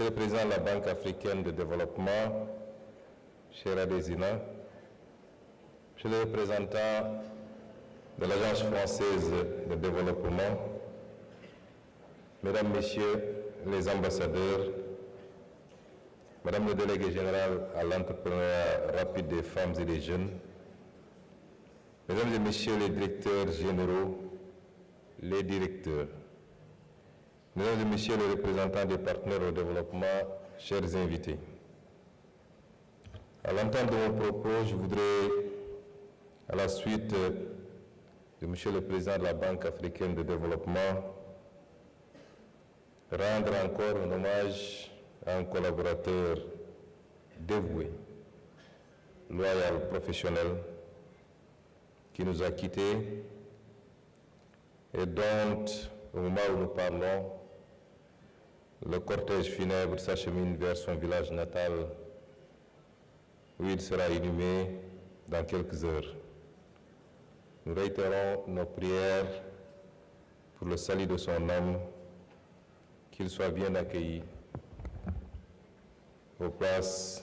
Monsieur le Président de la Banque africaine de développement, cher Adesina, Monsieur le représentant de l'Agence française de développement, Mesdames, Messieurs les ambassadeurs, Madame le délégué général à l'entrepreneuriat rapide des femmes et des jeunes, Mesdames et Messieurs les directeurs généraux, les directeurs, Mesdames et Messieurs les représentants des partenaires au développement, chers invités. À l'entente de mon propos, je voudrais, à la suite de Monsieur le Président de la Banque africaine de développement, rendre encore un hommage à un collaborateur dévoué, loyal, professionnel, qui nous a quittés et dont, au moment où nous parlons, le cortège funèbre s'achemine vers son village natal où il sera inhumé dans quelques heures. Nous réitérons nos prières pour le salut de son âme, qu'il soit bien accueilli aux places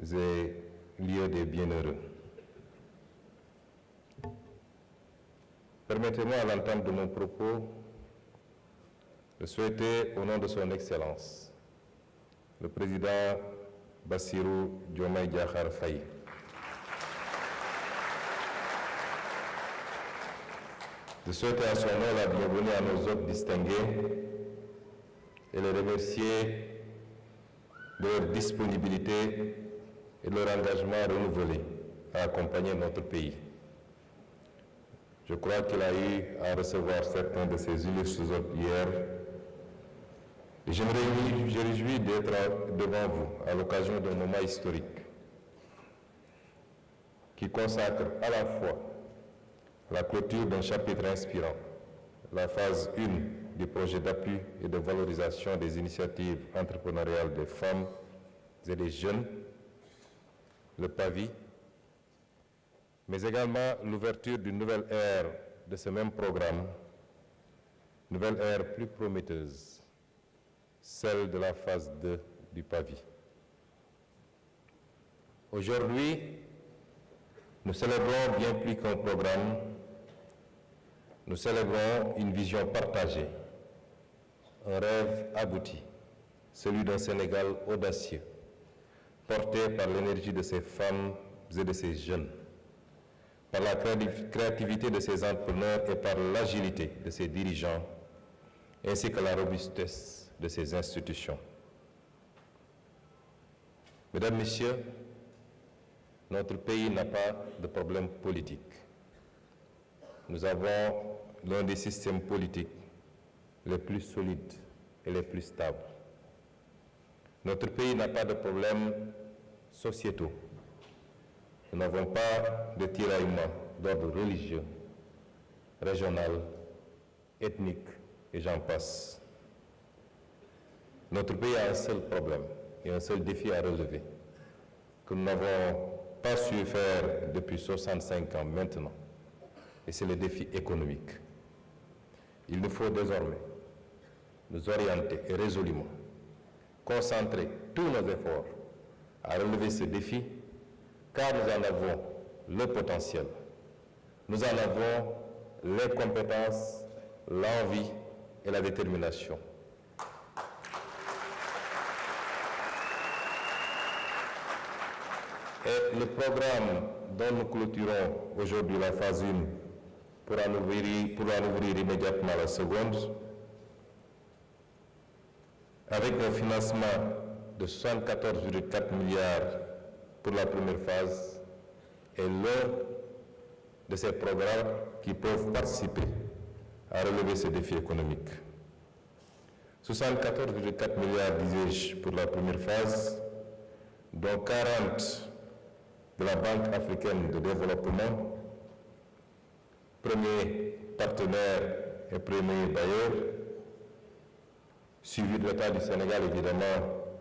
et lieux des bienheureux. Permettez-moi, à l'entame de mon propos, de souhaiter, au nom de son Excellence, le Président Bassirou Diomaye Diakhar Faye, de souhaiter à son nom la bienvenue à nos hôtes distingués et les remercier de leur disponibilité et de leur engagement renouvelé à accompagner notre pays. Je crois qu'il a eu à recevoir certains de ces illustres hôtes hier. Et je me réjouis d'être devant vous à l'occasion d'un moment historique qui consacre à la fois la clôture d'un chapitre inspirant, la phase 1 du projet d'appui et de valorisation des initiatives entrepreneuriales des femmes et des jeunes, le PAVI, mais également l'ouverture d'une nouvelle ère de ce même programme, nouvelle ère plus prometteuse, celle de la phase 2 du PAVI. Aujourd'hui, nous célébrons bien plus qu'un programme, nous célébrons une vision partagée, un rêve abouti, celui d'un Sénégal audacieux, porté par l'énergie de ces femmes et de ces jeunes, par la créativité de ces entrepreneurs et par l'agilité de ces dirigeants, ainsi que la robustesse de ces institutions. Mesdames, Messieurs, notre pays n'a pas de problème politique. Nous avons l'un des systèmes politiques les plus solides et les plus stables. Notre pays n'a pas de problèmes sociétaux. Nous n'avons pas de tiraillements d'ordre religieux, régional, ethnique, et j'en passe. Notre pays a un seul problème et un seul défi à relever, que nous n'avons pas su faire depuis 65 ans maintenant, et c'est le défi économique. Il nous faut désormais nous orienter et résolument concentrer tous nos efforts à relever ce défi, car nous en avons le potentiel, nous en avons les compétences, l'envie et la détermination. Et le programme dont nous clôturons aujourd'hui la phase 1 pour en ouvrir immédiatement la seconde, avec un financement de 74,4 milliards pour la première phase, est l'un de ces programmes qui peuvent participer à relever ce défi économique. 74,4 milliards, disais-je, pour la première phase, dont 40 de la Banque africaine de développement, premier partenaire et premier bailleur, suivi de l'État du Sénégal évidemment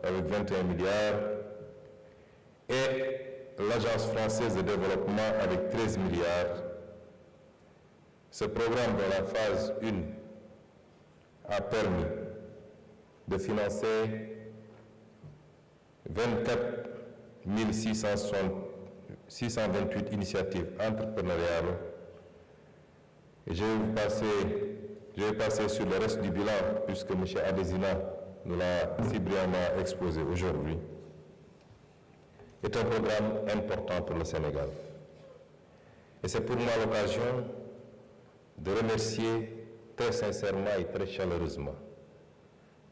avec 21 milliards, et l'Agence française de développement avec 13 milliards. Ce programme dans la phase 1 a permis de financer 24 628 initiatives entrepreneuriales. Et je vais passer sur le reste du bilan, puisque M. Adesina nous l'a si brillamment exposé aujourd'hui. C'est un programme important pour le Sénégal. Et c'est pour moi l'occasion de remercier très sincèrement et très chaleureusement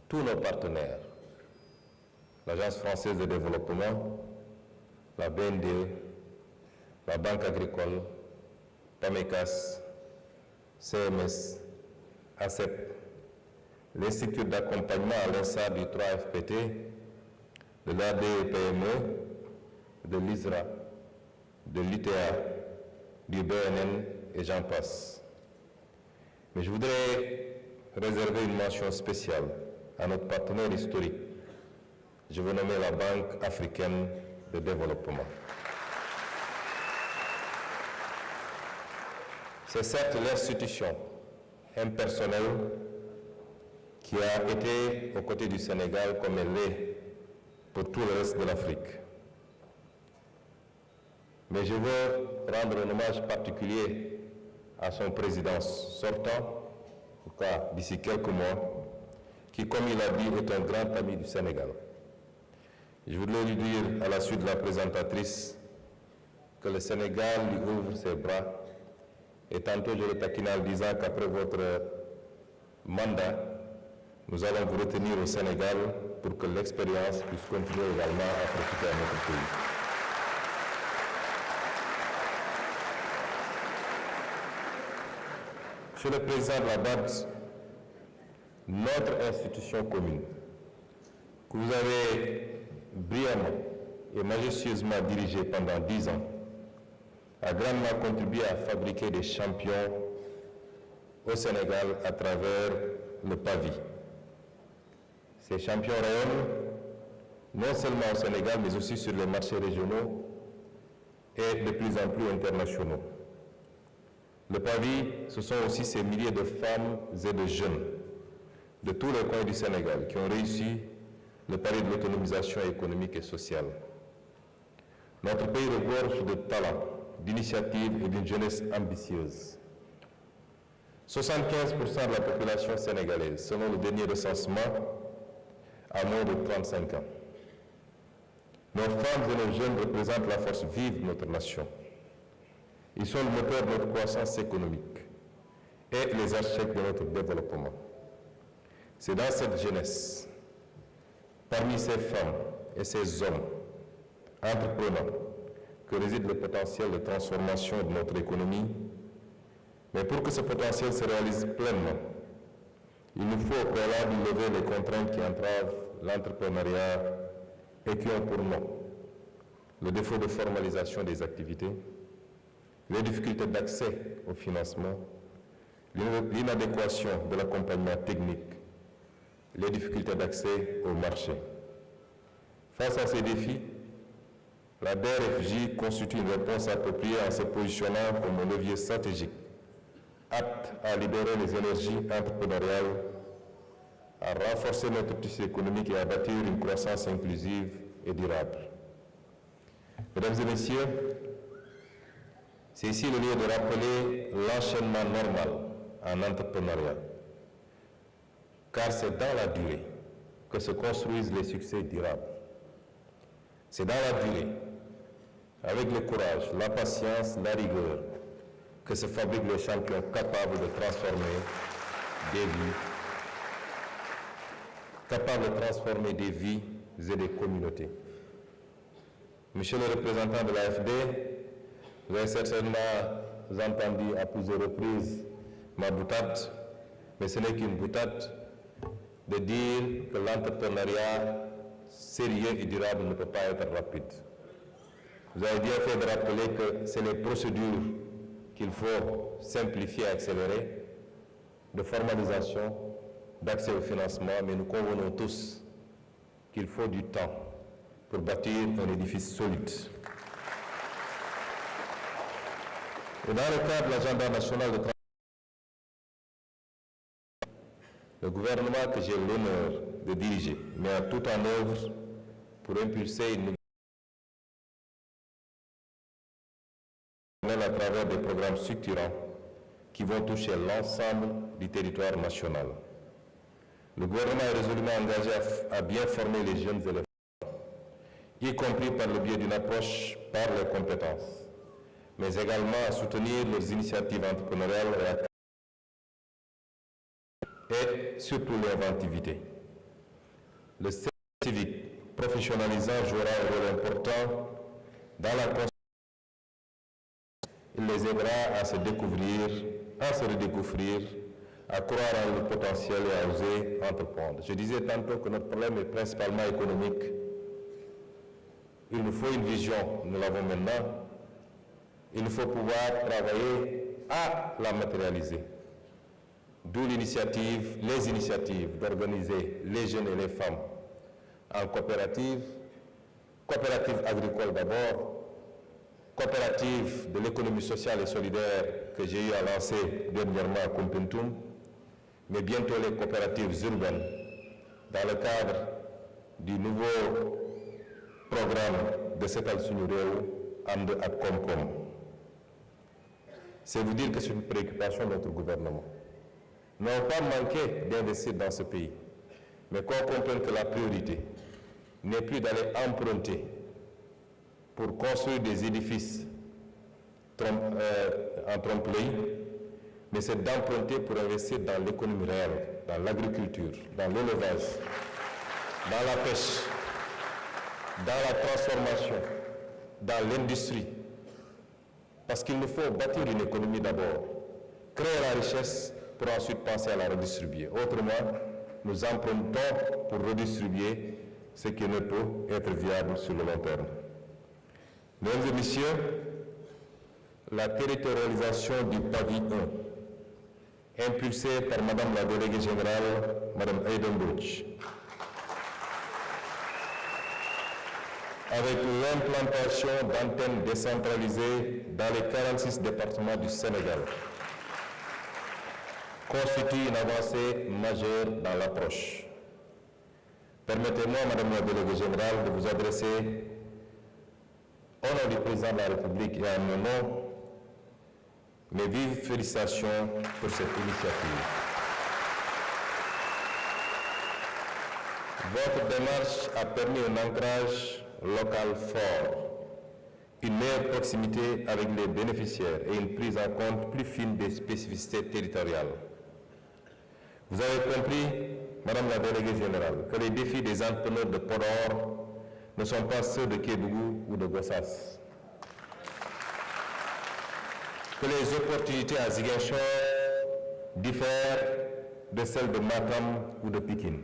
tous nos partenaires, l'Agence française de développement, la BNDE, la Banque agricole, PAMECAS, CMS, ACEP, l'Institut d'accompagnement à l'instar du 3FPT, de l'ADPME, de l'ISRA, de l'ITA, du BNN et j'en passe. Mais je voudrais réserver une mention spéciale à notre partenaire historique. Je veux nommer la Banque africaine de développement. C'est certes l'institution impersonnelle qui a été aux côtés du Sénégal comme elle l'est pour tout le reste de l'Afrique. Mais je veux rendre un hommage particulier à son président sortant, en tout cas d'ici quelques mois, qui, comme il a dit, est un grand ami du Sénégal. Je voudrais lui dire, à la suite de la présentatrice, que le Sénégal lui ouvre ses bras. Et tantôt, je le taquine en disant qu'après votre mandat, nous allons vous retenir au Sénégal pour que l'expérience puisse continuer également à profiter à notre pays. Monsieur le Président de la BAD, notre institution commune, que vous avez brillamment et majestueusement dirigée pendant 10 ans, a grandement contribué à fabriquer des champions au Sénégal à travers le PAVI. Ces champions rayonnent non seulement au Sénégal, mais aussi sur les marchés régionaux et de plus en plus internationaux. Le PAVI, ce sont aussi ces milliers de femmes et de jeunes de tous les coins du Sénégal qui ont réussi le pari de l'autonomisation économique et sociale. Notre pays regorge de talents, d'initiatives et d'une jeunesse ambitieuse. 75% de la population sénégalaise, selon le dernier recensement, a moins de 35 ans. Nos femmes et nos jeunes représentent la force vive de notre nation. Ils sont le moteur de notre croissance économique et les architectes de notre développement. C'est dans cette jeunesse, parmi ces femmes et ces hommes entreprenants, que réside le potentiel de transformation de notre économie. Mais pour que ce potentiel se réalise pleinement, il nous faut au préalable lever les contraintes qui entravent l'entrepreneuriat et qui ont pour nom le défaut de formalisation des activités, les difficultés d'accès au financement, l'inadéquation de l'accompagnement technique, les difficultés d'accès au marché. Face à ces défis, la DERFJ constitue une réponse appropriée en se positionnant comme un levier stratégique, apte à libérer les énergies entrepreneuriales, à renforcer notre tissu économique et à bâtir une croissance inclusive et durable. Mesdames et messieurs, c'est ici le lieu de rappeler l'enchaînement normal en entrepreneuriat, car c'est dans la durée que se construisent les succès durables. C'est dans la durée, avec le courage, la patience, la rigueur, que se fabriquent les champions capables de transformer des vies et des communautés. Monsieur le représentant de l'AFD, vous avez certainement entendu à plusieurs reprises ma boutade, mais ce n'est qu'une boutade de dire que l'entrepreneuriat sérieux et durable ne peut pas être rapide. Vous avez bien fait de rappeler que c'est les procédures qu'il faut simplifier et accélérer, de formalisation, d'accès au financement, mais nous convenons tous qu'il faut du temps pour bâtir un édifice solide. Et dans le cadre de l'agenda national de transition, Le gouvernement que j'ai l'honneur de diriger met tout en œuvre pour impulser une nouvelle à travers des programmes structurants qui vont toucher l'ensemble du territoire national. Le gouvernement est résolument engagé à bien former les jeunes élèves, y compris par le biais d'une approche par les compétences, mais également à soutenir leurs initiatives entrepreneuriales et surtout l'inventivité. Le service civique professionnalisant jouera un rôle important dans la construction. Il les aidera à se découvrir, à se redécouvrir, à croire en le potentiel et à oser entreprendre. Je disais tantôt que notre problème est principalement économique. Il nous faut une vision, nous l'avons maintenant. Il nous faut pouvoir travailler à la matérialiser. D'où les initiatives d'organiser les jeunes et les femmes en coopératives, coopératives agricoles d'abord, coopératives de l'économie sociale et solidaire que j'ai eu à lancer dernièrement à Koumpentoum, mais bientôt les coopératives urbaines dans le cadre du nouveau programme de Setal Suñu Réew ànd ak Koom-Koom. C'est vous dire que c'est une préoccupation de notre gouvernement. Nous n'avons pas manqué d'investir dans ce pays, mais qu'on comprenne que la priorité n'est plus d'aller emprunter pour construire des édifices en trompe-l'œil, mais c'est d'emprunter pour investir dans l'économie réelle, dans l'agriculture, dans l'élevage, dans la pêche, dans la transformation, dans l'industrie. Parce qu'il nous faut bâtir une économie d'abord, créer la richesse pour ensuite penser à la redistribuer. Autrement, nous empruntons pour redistribuer ce qui ne peut être viable sur le long terme. Mesdames et messieurs, la territorialisation du PAVI 1, impulsée par Madame la déléguée générale, Madame Aïda Mbodj, avec l'implantation d'antennes décentralisées dans les 46 départements du Sénégal, constitue une avancée majeure dans l'approche. Permettez-moi, Madame la déléguée générale, de vous adresser, au nom du Président de la République et à mon nom, mes vives félicitations pour cette initiative. Votre démarche a permis un ancrage local fort, une meilleure proximité avec les bénéficiaires et une prise en compte plus fine des spécificités territoriales. Vous avez compris, Madame la déléguée générale, que les défis des entrepreneurs de Podor ne sont pas ceux de Kédougou ou de Gossas. Que les opportunités à Ziguinchor diffèrent de celles de Matam ou de Pékin.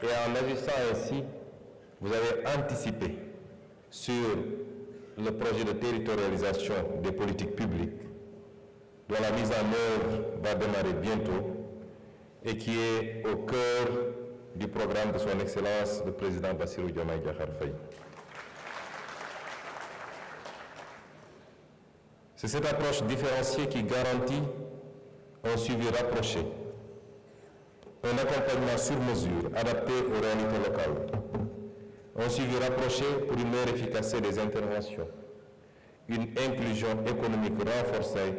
Et en agissant ainsi, vous avez anticipé sur le projet de territorialisation des politiques publiques dont la mise en œuvre va démarrer bientôt et qui est au cœur du programme de son Excellence le Président Bassirou Diomaye Diakhar Faye. C'est cette approche différenciée qui garantit un suivi rapproché, un accompagnement sur mesure adapté aux réalités locales, un suivi rapproché pour une meilleure efficacité des interventions, une inclusion économique renforcée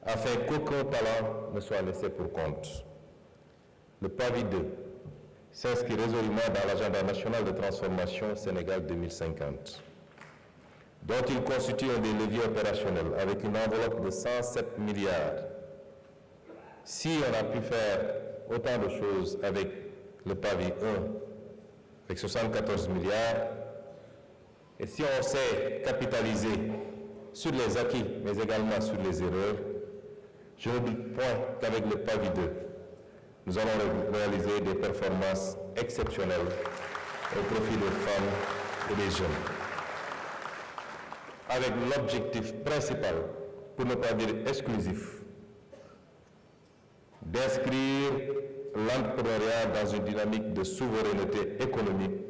afin qu'aucun talent ne soit laissé pour compte. Le PAVI 2 s'inscrit résolument dans l'agenda national de transformation Sénégal 2050, dont il constitue un des leviers opérationnels avec une enveloppe de 107 milliards. Si on a pu faire autant de choses avec le PAVI 1, avec 74 milliards, et si on sait capitaliser sur les acquis, mais également sur les erreurs, je ne doute point qu'avec le PAVI 2, nous allons réaliser des performances exceptionnelles au profit des femmes et des jeunes. Avec l'objectif principal, pour ne pas dire exclusif, d'inscrire l'entrepreneuriat dans une dynamique de souveraineté économique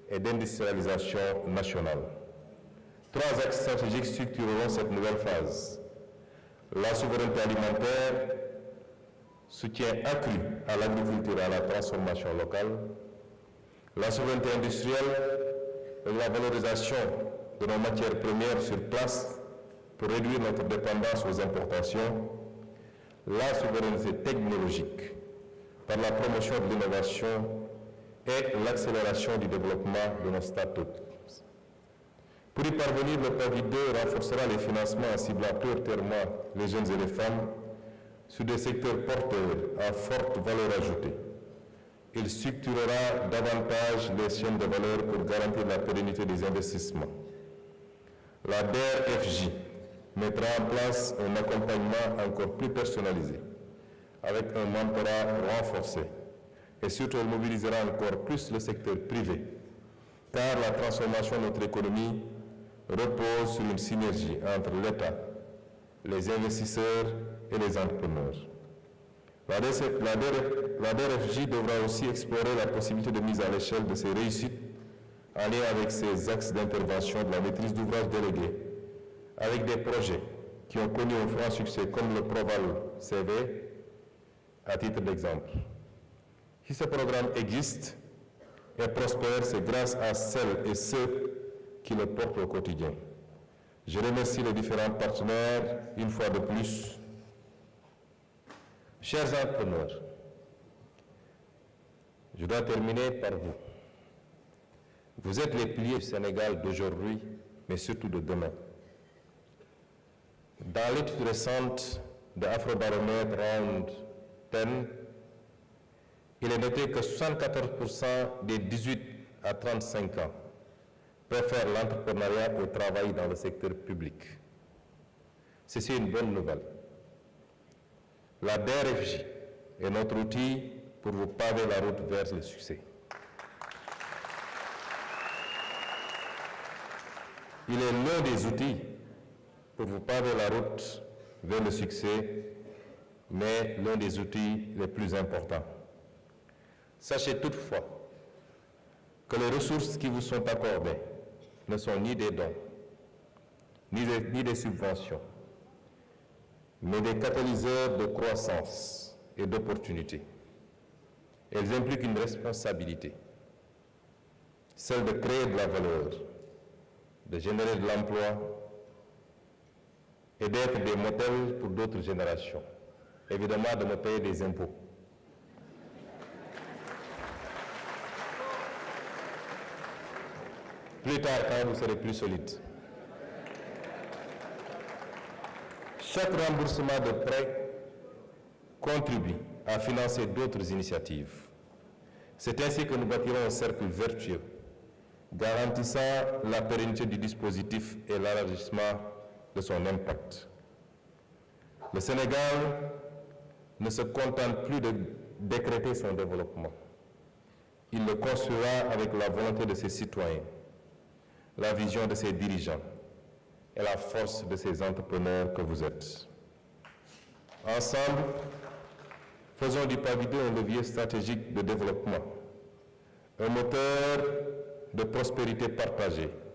et d'industrialisation nationale. 3 axes stratégiques structureront cette nouvelle phase. La souveraineté alimentaire, soutien accru à l'agriculture et à la transformation locale, la souveraineté industrielle et la valorisation de nos matières premières sur place pour réduire notre dépendance aux importations, la souveraineté technologique par la promotion de l'innovation et l'accélération du développement de nos startups. Pour y parvenir, le PAVI 2 renforcera les financements en ciblant prioritairement les jeunes et les femmes sur des secteurs porteurs à forte valeur ajoutée. Il structurera davantage les chaînes de valeur pour garantir la pérennité des investissements. La DER/FJ mettra en place un accompagnement encore plus personnalisé, avec un mentorat renforcé. Et surtout, elle mobilisera encore plus le secteur privé, car la transformation de notre économie repose sur une synergie entre l'État, les investisseurs et les entrepreneurs. La DER/FJ devra aussi explorer la possibilité de mise à l'échelle de ces réussites en lien avec ces axes d'intervention de la maîtrise d'ouvrage déléguée, avec des projets qui ont connu un franc succès comme le Proval CV, à titre d'exemple. Si ce programme existe et prospère, c'est grâce à celles et ceux qui le portent au quotidien. Je remercie les différents partenaires une fois de plus. Chers entrepreneurs, je dois terminer par vous. Vous êtes les piliers du Sénégal d'aujourd'hui, mais surtout de demain. Dans l'étude récente de Afrobaromètre Round 10, il est noté que 74% des 18 à 35 ans préfèrent l'entrepreneuriat au travail dans le secteur public. C'est une bonne nouvelle. La DER/FJ est notre outil pour vous paver la route vers le succès. Il est l'un des outils pour vous paver la route vers le succès, mais l'un des outils les plus importants. Sachez toutefois que les ressources qui vous sont accordées ne sont ni des dons, ni des subventions, mais des catalyseurs de croissance et d'opportunité. Elles impliquent une responsabilité, celle de créer de la valeur, de générer de l'emploi et d'être des modèles pour d'autres générations. Évidemment, de me payer des impôts. Plus tard, quand vous serez plus solide. Chaque remboursement de prêt contribue à financer d'autres initiatives. C'est ainsi que nous bâtirons un cercle vertueux, garantissant la pérennité du dispositif et l'élargissement de son impact. Le Sénégal ne se contente plus de décréter son développement. Il le construira avec la volonté de ses citoyens, la vision de ses dirigeants et la force de ces entrepreneurs que vous êtes. Ensemble, faisons du PAVI 2 un levier stratégique de développement, un moteur de prospérité partagée